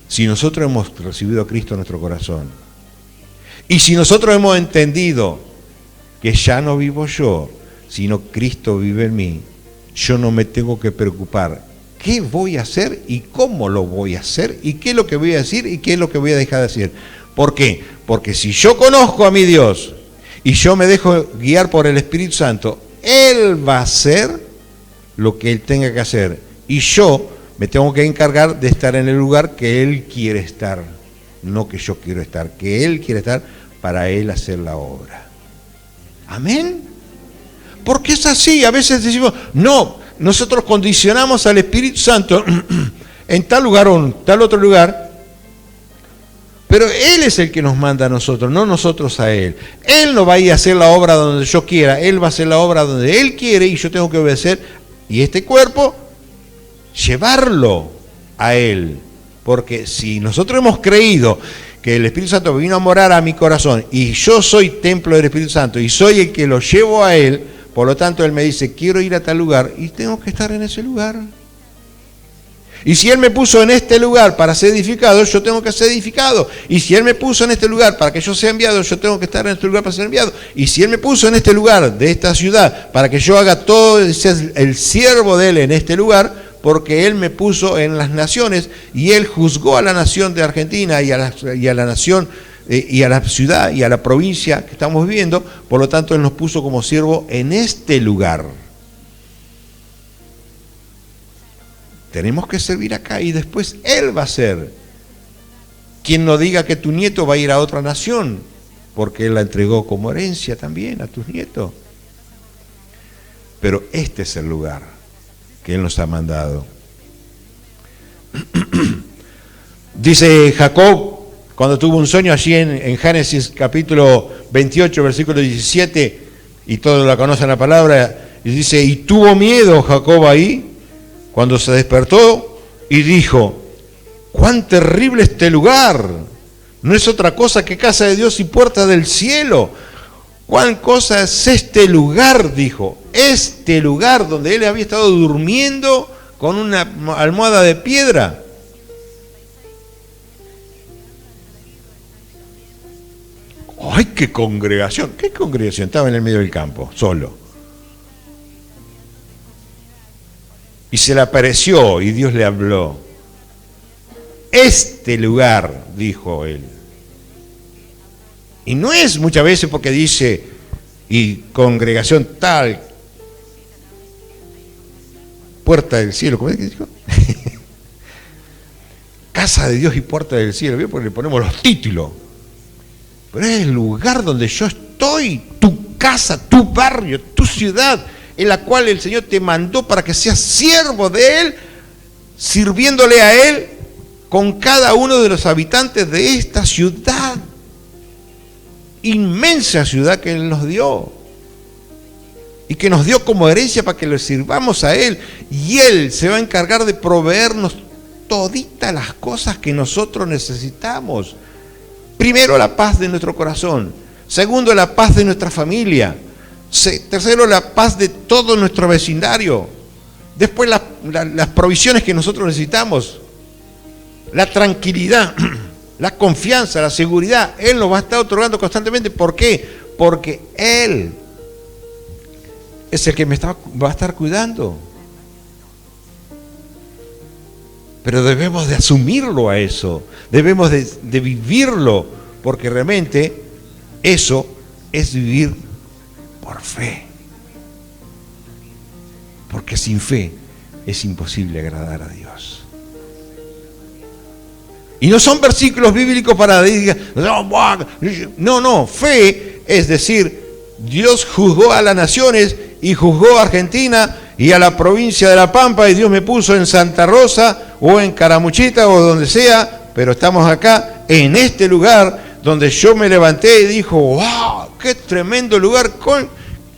si nosotros hemos recibido a Cristo en nuestro corazón y si nosotros hemos entendido que ya no vivo yo, sino Cristo vive en mí, yo no me tengo que preocupar qué voy a hacer y cómo lo voy a hacer y qué es lo que voy a decir y qué es lo que voy a dejar de decir. ¿Por qué? Porque si yo conozco a mi Dios y yo me dejo guiar por el Espíritu Santo, Él va a hacer lo que Él tenga que hacer. Y yo me tengo que encargar de estar en el lugar que Él quiere estar, no que yo quiero estar, que Él quiere estar para Él hacer la obra. ¿Amén? Porque es así, a veces decimos, no, nosotros condicionamos al Espíritu Santo en tal lugar o en tal otro lugar, pero Él es el que nos manda a nosotros, no nosotros a Él. Él no va a ir a hacer la obra donde yo quiera, Él va a hacer la obra donde Él quiere y yo tengo que obedecer, y este cuerpo, llevarlo a Él. Porque si nosotros hemos creído que el Espíritu Santo vino a morar a mi corazón y yo soy templo del Espíritu Santo y soy el que lo llevo a Él, por lo tanto, Él me dice, quiero ir a tal lugar y tengo que estar en ese lugar. Y si Él me puso en este lugar para ser edificado, yo tengo que ser edificado. Y si Él me puso en este lugar para que yo sea enviado, yo tengo que estar en este lugar para ser enviado. Y si Él me puso en este lugar de esta ciudad para que yo haga todo, sea el siervo de Él en este lugar, porque Él me puso en las naciones y Él juzgó a la nación de Argentina y a la nación y a la ciudad y a la provincia que estamos viviendo, por lo tanto Él nos puso como siervo en este lugar. Tenemos que servir acá y después Él va a ser quien no diga que tu nieto va a ir a otra nación, porque Él la entregó como herencia también a tus nietos. pero este es el lugar que Él nos ha mandado. Dice Jacob, cuando tuvo un sueño allí en Génesis capítulo 28, versículo 17, y todos la conocen la palabra, y dice, y tuvo miedo Jacob ahí, cuando se despertó, y dijo, cuán terrible este lugar, no es otra cosa que casa de Dios y puerta del cielo. ¿Cuán cosa es este lugar? Dijo, este lugar donde él había estado durmiendo con una almohada de piedra. ¡Ay, qué congregación! ¿Qué congregación? Estaba en el medio del campo, solo. Y se le apareció y Dios le habló. Este lugar, dijo él. Y no es muchas veces porque dice, y congregación tal, puerta del cielo, ¿cómo es que dijo? Casa de Dios y puerta del cielo, ¿bien? Porque le ponemos los títulos. Pero es el lugar donde yo estoy, tu casa, tu barrio, tu ciudad, en la cual el Señor te mandó para que seas siervo de Él, sirviéndole a Él con cada uno de los habitantes de esta ciudad, inmensa ciudad que Él nos dio, y que nos dio como herencia para que le sirvamos a Él, y Él se va a encargar de proveernos toditas las cosas que nosotros necesitamos. Primero, la paz de nuestro corazón. Segundo, la paz de nuestra familia. Tercero, la paz de todo nuestro vecindario. Después, las provisiones que nosotros necesitamos. La tranquilidad, la confianza, la seguridad. Él nos va a estar otorgando constantemente. ¿Por qué? Porque Él es el que va a estar cuidando. Pero debemos de asumirlo a eso, debemos de vivirlo, porque realmente eso es vivir por fe. Porque sin fe es imposible agradar a Dios. Y no son versículos bíblicos para decir, no, fe es decir, Dios juzgó a las naciones y juzgó a Argentina y a la provincia de La Pampa, y Dios me puso en Santa Rosa o en Caramuchita o donde sea, pero estamos acá en este lugar donde yo me levanté y dijo, wow, qué tremendo lugar.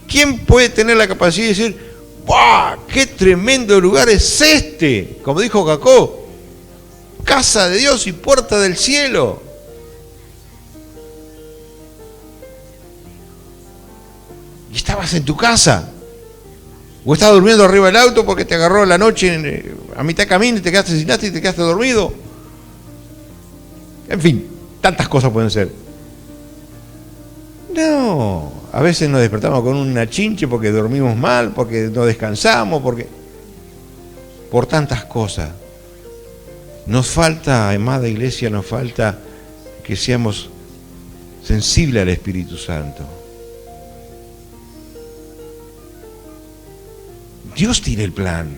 ¿Quién puede tener la capacidad de decir, wow, qué tremendo lugar es este? Como dijo Jacob, casa de Dios y puerta del cielo. Y estabas en tu casa. O estabas durmiendo arriba del auto porque te agarró la noche a mitad de camino y te quedaste sin nada y te quedaste dormido. En fin, tantas cosas pueden ser. No, a veces nos despertamos con una chinche porque dormimos mal, porque no descansamos, por tantas cosas. Nos falta, amada iglesia, nos falta que seamos sensibles al Espíritu Santo. Dios tiene el plan.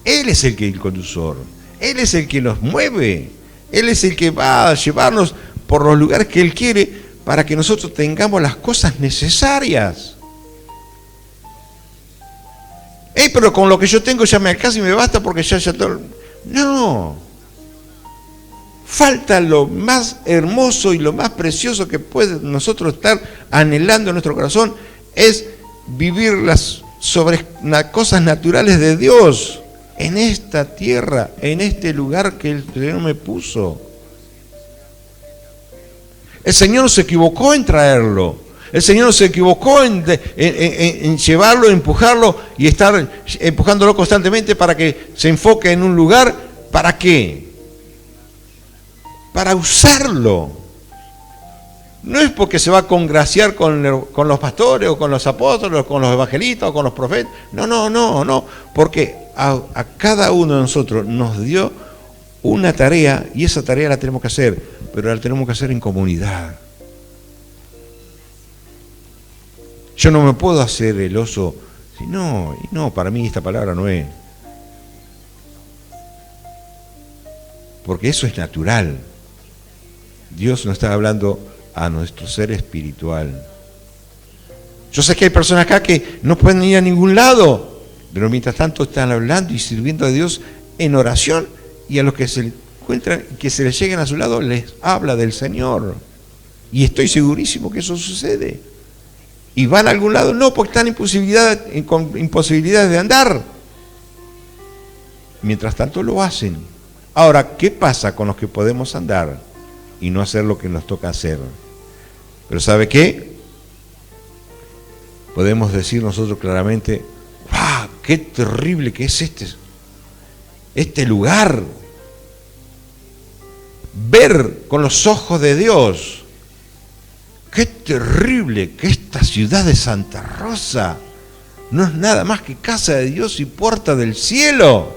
Él es el conductor. Él es el que nos mueve. Él es el que va a llevarnos por los lugares que Él quiere para que nosotros tengamos las cosas necesarias. Pero con lo que yo tengo ya me alcanza y me basta porque ya todo... No. Falta lo más hermoso y lo más precioso que puede nosotros estar anhelando en nuestro corazón, es vivir sobre las cosas naturales de Dios en esta tierra, en este lugar que el Señor me puso. El Señor se equivocó en traerlo. El Señor se equivocó en llevarlo, empujarlo y estar empujándolo constantemente para que se enfoque en un lugar. ¿Para qué? Para usarlo. No es porque se va a congraciar con los pastores o con los apóstoles o con los evangelistas o con los profetas. No. Porque a cada uno de nosotros nos dio una tarea y esa tarea la tenemos que hacer, pero la tenemos que hacer en comunidad. Yo no me puedo hacer el oso. No, para mí esta palabra no es. Porque eso es natural. Dios nos está hablando a nuestro ser espiritual. Yo sé que hay personas acá que no pueden ir a ningún lado, pero mientras tanto están hablando y sirviendo a Dios en oración, y a los que se encuentran, que se les lleguen a su lado, les habla del Señor. Y estoy segurísimo que eso sucede. ¿Y van a algún lado? No, porque están con imposibilidades de andar. Mientras tanto lo hacen. Ahora, ¿qué pasa con los que podemos andar y no hacer lo que nos toca hacer? Pero ¿sabe qué? Podemos decir nosotros claramente, ¡ah, qué terrible que es este lugar! Ver con los ojos de Dios, qué terrible que esta ciudad de Santa Rosa no es nada más que casa de Dios y puerta del cielo.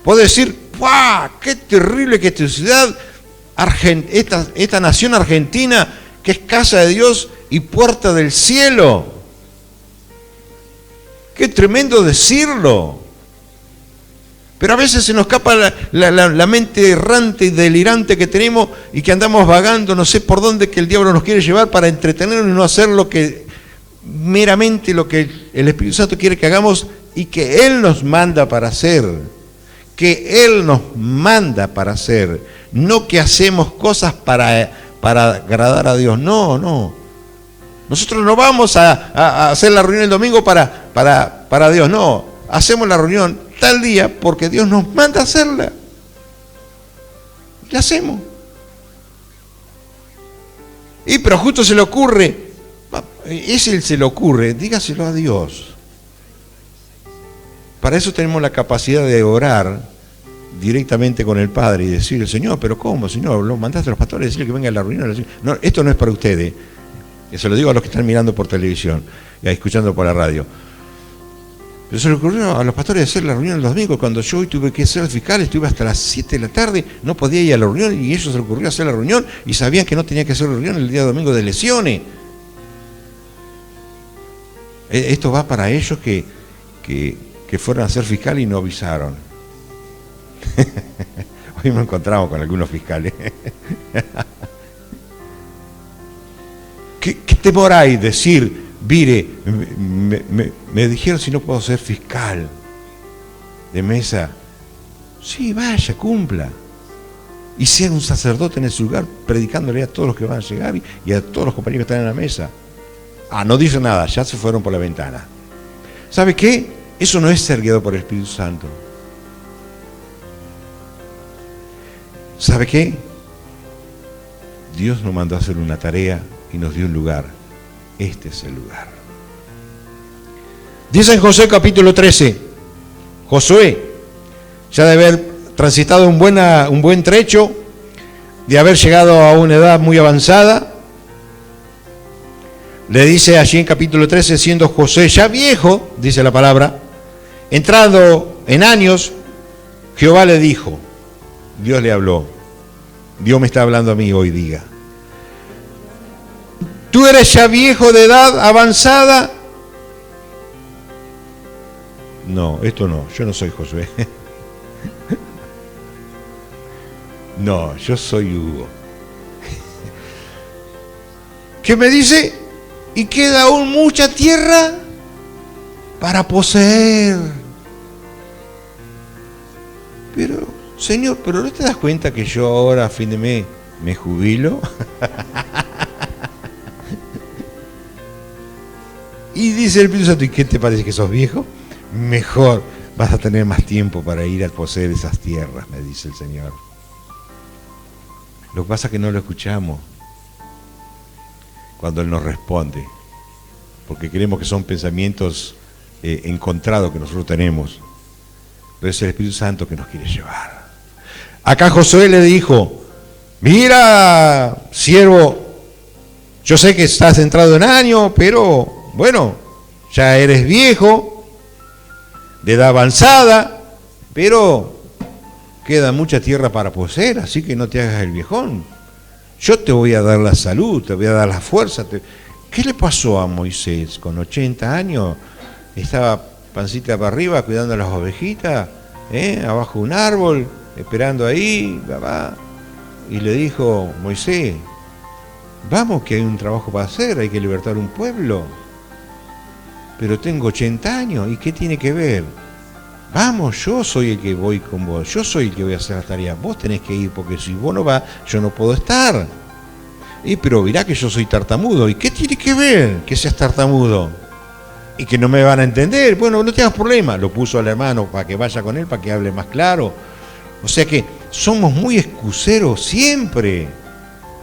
Puedo decir, ¡guau! ¡Qué terrible que esta ciudad, esta nación argentina, que es casa de Dios y puerta del cielo! ¡Qué tremendo decirlo! Pero a veces se nos escapa la mente errante y delirante que tenemos y que andamos vagando, no sé por dónde, que el diablo nos quiere llevar para entretenernos y no hacer meramente lo que el Espíritu Santo quiere que hagamos y que Él nos manda para hacer. Que Él nos manda para hacer. No que hacemos cosas para agradar a Dios. No. Nosotros no vamos a hacer la reunión el domingo para Dios. No, hacemos la reunión tal día porque Dios nos manda a hacerla. Y la hacemos. Pero justo se le ocurre, se le ocurre, dígaselo a Dios. Para eso tenemos la capacidad de orar directamente con el Padre y decirle, Señor, pero ¿cómo, Señor? Lo mandaste a los pastores a decirle que venga a la reunión. No, esto no es para ustedes. Se lo digo a los que están mirando por televisión y escuchando por la radio. Pero se le ocurrió a los pastores hacer la reunión el domingo. Cuando yo hoy tuve que ser fiscal, estuve hasta las 7 de la tarde, no podía ir a la reunión y ellos se les ocurrió hacer la reunión y sabían que no tenía que hacer la reunión el día domingo de lesiones. Esto va para ellos que fueron a ser fiscal y no avisaron. Hoy me encontramos con algunos fiscales. ¿Qué temor hay decir, mire, me dijeron si no puedo ser fiscal de mesa? Sí, vaya, cumpla. Y sea un sacerdote en ese lugar, predicándole a todos los que van a llegar y a todos los compañeros que están en la mesa. No dice nada, ya se fueron por la ventana. ¿Sabe qué? Eso no es ser guiado por el Espíritu Santo. ¿Sabe qué? Dios nos mandó a hacer una tarea y nos dio un lugar. Este es el lugar. Dice en Josué capítulo 13, Josué, ya de haber transitado un buen trecho, de haber llegado a una edad muy avanzada, le dice allí en capítulo 13, siendo Josué ya viejo, dice la palabra, entrado en años, Jehová le dijo, Dios le habló, Dios me está hablando a mí hoy, diga, ¿tú eres ya viejo de edad avanzada? No, esto no, yo no soy Josué. No, yo soy Hugo. ¿Qué me dice? Y queda aún mucha tierra para poseer. Pero, Señor, ¿pero no te das cuenta que yo ahora a fin de mes me jubilo? Y dice el Espíritu Santo, ¿y qué te parece que sos viejo? Mejor, vas a tener más tiempo para ir a poseer esas tierras, me dice el Señor. Lo que pasa es que no lo escuchamos cuando Él nos responde, porque creemos que son pensamientos encontrados que nosotros tenemos, pero es el Espíritu Santo que nos quiere llevar. Acá Josué le dijo, mira, siervo, yo sé que estás entrado en año, pero bueno, ya eres viejo, de edad avanzada, pero queda mucha tierra para poseer, así que no te hagas el viejón. Yo te voy a dar la salud, te voy a dar la fuerza. ¿Qué le pasó a Moisés? Con 80 años estaba pancita para arriba cuidando a las ovejitas, abajo de un árbol, esperando ahí, papá. Y le dijo, Moisés, Vamos, que hay un trabajo para hacer, hay que libertar un pueblo. Pero tengo 80 años, ¿y qué tiene que ver? Vamos, yo soy el que voy con vos, yo soy el que voy a hacer las tareas, vos tenés que ir, porque si vos no vas, yo no puedo estar. Pero mirá que yo soy tartamudo, ¿y qué tiene que ver que seas tartamudo? Y que no me van a entender, bueno, no tengas problema. Lo puso al hermano para que vaya con él, para que hable más claro. O sea que somos muy excuseros siempre.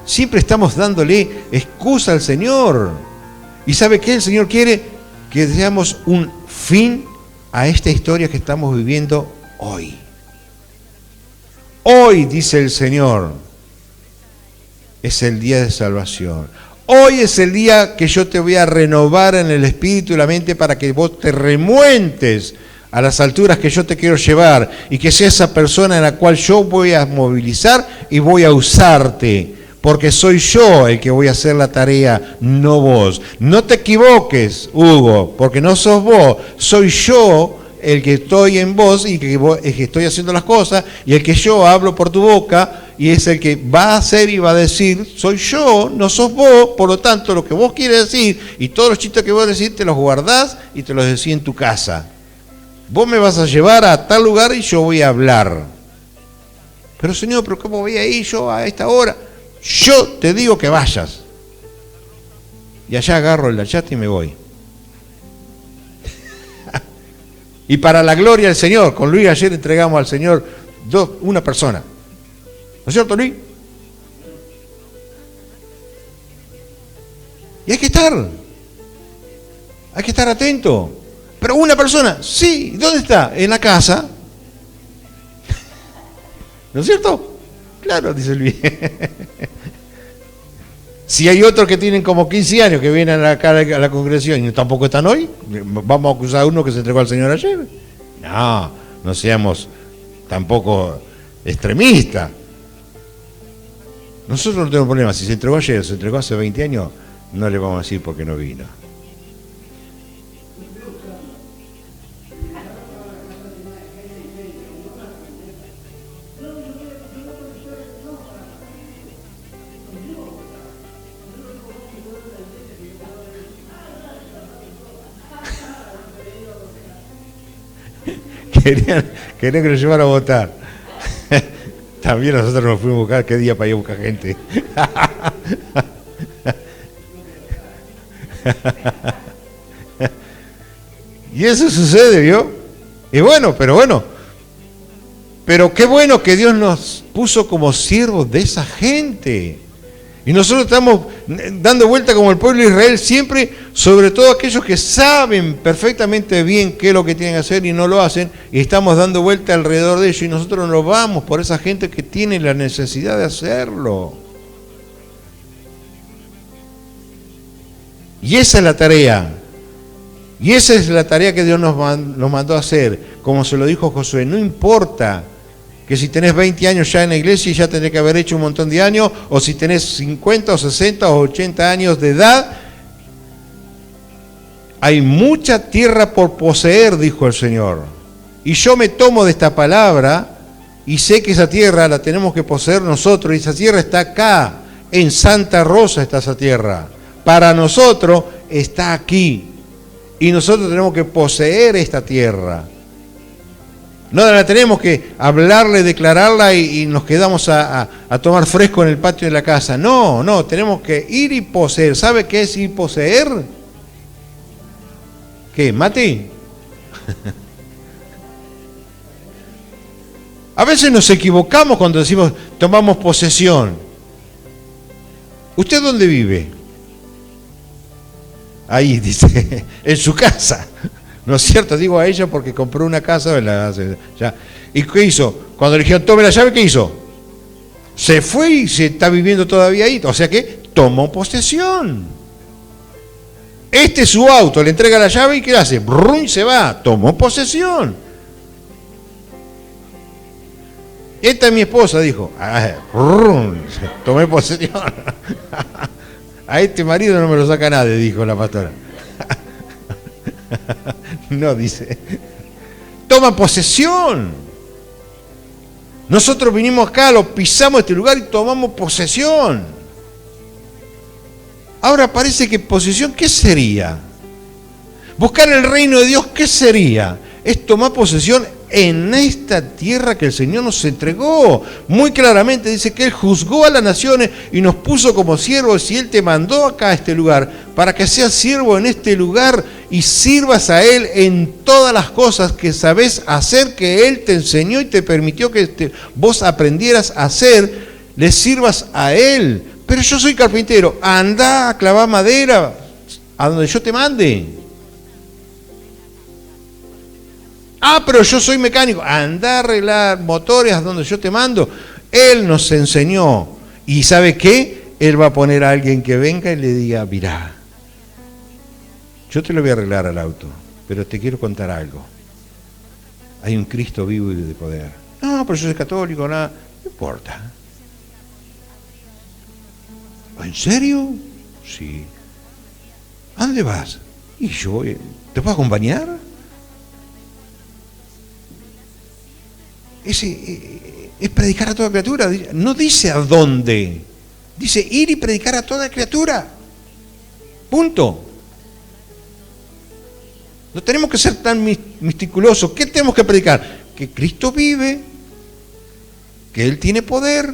Siempre estamos dándole excusa al Señor. ¿Y sabe qué? El Señor quiere que demos un fin a esta historia que estamos viviendo hoy. Hoy, dice el Señor, es el día de salvación. Hoy es el día que yo te voy a renovar en el espíritu y la mente para que vos te remuentes a las alturas que yo te quiero llevar y que sea esa persona en la cual yo voy a movilizar y voy a usarte, porque soy yo el que voy a hacer la tarea, no vos. No te equivoques, Hugo, porque no sos vos, soy yo el que estoy en vos y el que estoy haciendo las cosas, y el que yo hablo por tu boca, y es el que va a hacer y va a decir, soy yo, no sos vos. Por lo tanto, lo que vos quieres decir y todos los chistes que vos decís te los guardás y te los decís en tu casa. Vos me vas a llevar a tal lugar y yo voy a hablar. Pero Señor, ¿pero cómo voy a ir yo a esta hora? Yo te digo que vayas. Y allá agarro el yate y me voy. Y para la gloria del Señor, con Luis ayer entregamos al Señor una persona. ¿No es cierto, Luis? Y hay que estar atento. Pero una persona, sí, ¿dónde está? En la casa. ¿No es cierto? Claro, dice Luis. Si hay otros que tienen como 15 años que vienen acá a la congregación y tampoco están hoy, vamos a acusar a uno que se entregó al Señor ayer. No seamos tampoco extremistas. Nosotros no tenemos problema. Si se entregó ayer, se entregó hace 20 años, no le vamos a decir por qué no vino. Querían que lo llevara a votar. También nosotros nos fuimos a buscar qué día para ir a buscar gente. Y eso sucede, ¿vio? Y bueno. Pero qué bueno que Dios nos puso como siervos de esa gente. Y nosotros estamos dando vuelta como el pueblo de Israel siempre, sobre todo aquellos que saben perfectamente bien qué es lo que tienen que hacer y no lo hacen, y estamos dando vuelta alrededor de ellos, y nosotros nos vamos por esa gente que tiene la necesidad de hacerlo. Y esa es la tarea. Y esa es la tarea que Dios nos mandó a hacer. Como se lo dijo Josué, no importa que si tenés 20 años ya en la iglesia y ya tenés que haber hecho un montón de años, o si tenés 50 o 60 o 80 años de edad, hay mucha tierra por poseer, dijo el Señor. Y yo me tomo de esta palabra y sé que esa tierra la tenemos que poseer nosotros, y esa tierra está acá, en Santa Rosa está esa tierra. Para nosotros está aquí. Y nosotros tenemos que poseer esta tierra. No la tenemos que hablarle, declararla y nos quedamos a tomar fresco en el patio de la casa. No, tenemos que ir y poseer. ¿Sabe qué es ir y poseer? ¿Qué, Mati? A veces nos equivocamos cuando decimos tomamos posesión. ¿Usted dónde vive? Ahí, dice, en su casa. ¿No es cierto? Digo a ella porque compró una casa. Ya. ¿Y qué hizo? Cuando le dijeron tome la llave, ¿qué hizo? Se fue y se está viviendo todavía ahí. O sea que tomó posesión. Este es su auto, le entrega la llave y ¿qué hace? Brum, se va. Tomó posesión. Esta es mi esposa, dijo. Brum, tomé posesión. A este marido no me lo saca nadie, dijo la pastora. No, dice, toma posesión. Nosotros vinimos acá, lo pisamos este lugar y tomamos posesión. Ahora parece que posesión, ¿qué sería? Buscar el reino de Dios, ¿qué sería? Es tomar posesión en esta tierra que el Señor nos entregó. Muy claramente dice que Él juzgó a las naciones y nos puso como siervos, y Él te mandó acá a este lugar para que seas siervo en este lugar y sirvas a Él en todas las cosas que sabés hacer, que Él te enseñó y te permitió que vos aprendieras a hacer, le sirvas a Él. Pero yo soy carpintero, anda a clavar madera a donde yo te mande. Ah, pero yo soy mecánico, anda a arreglar motores a donde yo te mando. Él nos enseñó. ¿Y sabe qué? Él va a poner a alguien que venga y le diga, mirá, yo te lo voy a arreglar al auto, pero te quiero contar algo. Hay un Cristo vivo y de poder. No, pero yo soy católico, nada. No importa. ¿En serio? Sí. ¿A dónde vas? Y yo, ¿te puedo acompañar? Es predicar a toda criatura. No dice a dónde. Dice ir y predicar a toda criatura. Punto. No tenemos que ser tan meticulosos. ¿Qué tenemos que predicar? Que Cristo vive, que Él tiene poder,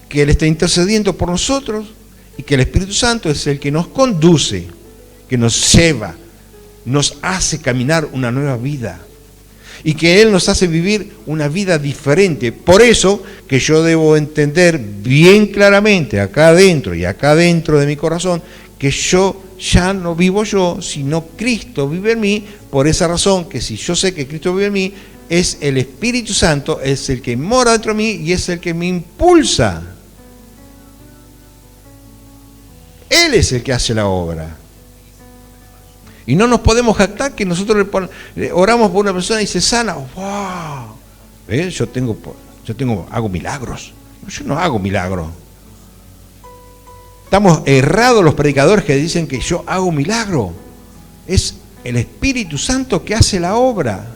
que Él está intercediendo por nosotros y que el Espíritu Santo es el que nos conduce, que nos lleva, nos hace caminar una nueva vida y que Él nos hace vivir una vida diferente. Por eso que yo debo entender bien claramente acá adentro y acá dentro de mi corazón que yo ya no vivo yo, sino Cristo vive en mí. Por esa razón que si yo sé que Cristo vive en mí, es el Espíritu Santo, es el que mora dentro de mí y es el que me impulsa. Él es el que hace la obra. Y no nos podemos jactar que nosotros oramos por una persona y se sana. ¡Wow! ¿Ves? Yo hago milagros. Yo no hago milagros. Estamos errados los predicadores que dicen que yo hago milagro. Es el Espíritu Santo que hace la obra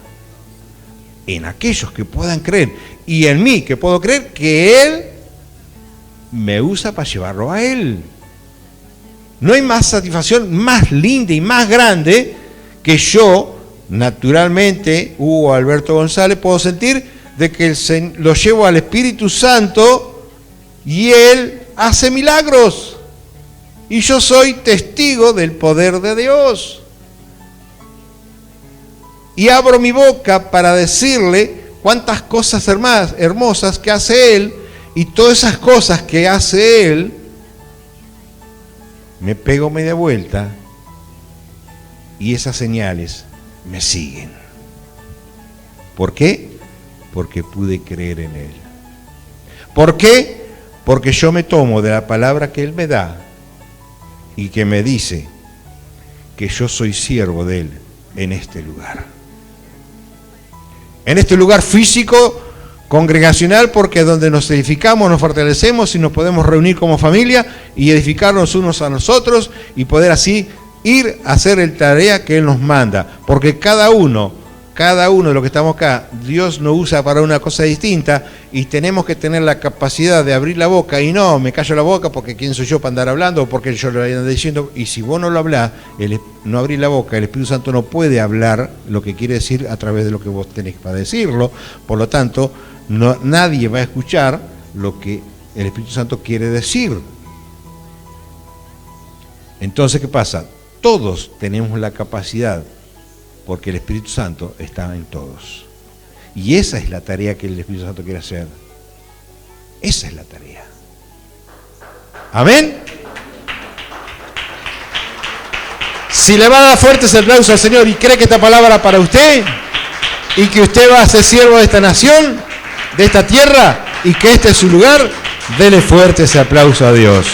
en aquellos que puedan creer y en mí que puedo creer que Él me usa para llevarlo a Él. No hay más satisfacción más linda y más grande que yo, naturalmente, Hugo Alberto González, puedo sentir de que lo llevo al Espíritu Santo y Él hace milagros. Y yo soy testigo del poder de Dios. Y abro mi boca para decirle cuántas cosas hermosas que hace Él, y todas esas cosas que hace Él, me pego media vuelta y esas señales me siguen. ¿Por qué? Porque pude creer en Él. ¿Por qué? Porque yo me tomo de la palabra que Él me da y que me dice que yo soy siervo de Él en este lugar. En este lugar físico, congregacional, porque es donde nos edificamos, nos fortalecemos y nos podemos reunir como familia y edificarnos unos a nosotros y poder así ir a hacer la tarea que Él nos manda. Porque cada uno de los que estamos acá, Dios nos usa para una cosa distinta y tenemos que tener la capacidad de abrir la boca y no, me callo la boca porque quién soy yo para andar hablando o porque yo lo ando diciendo. Y si vos no lo hablás, no abrís la boca, el Espíritu Santo no puede hablar lo que quiere decir a través de lo que vos tenés para decirlo. Por lo tanto, nadie va a escuchar lo que el Espíritu Santo quiere decir. Entonces, ¿qué pasa? Todos tenemos la capacidad, porque el Espíritu Santo está en todos. Y esa es la tarea que el Espíritu Santo quiere hacer. Esa es la tarea. ¿Amén? Si le va a dar fuertes aplausos al Señor y cree que esta palabra para usted y que usted va a ser siervo de esta nación, de esta tierra, y que este es su lugar, dele fuerte ese aplauso a Dios.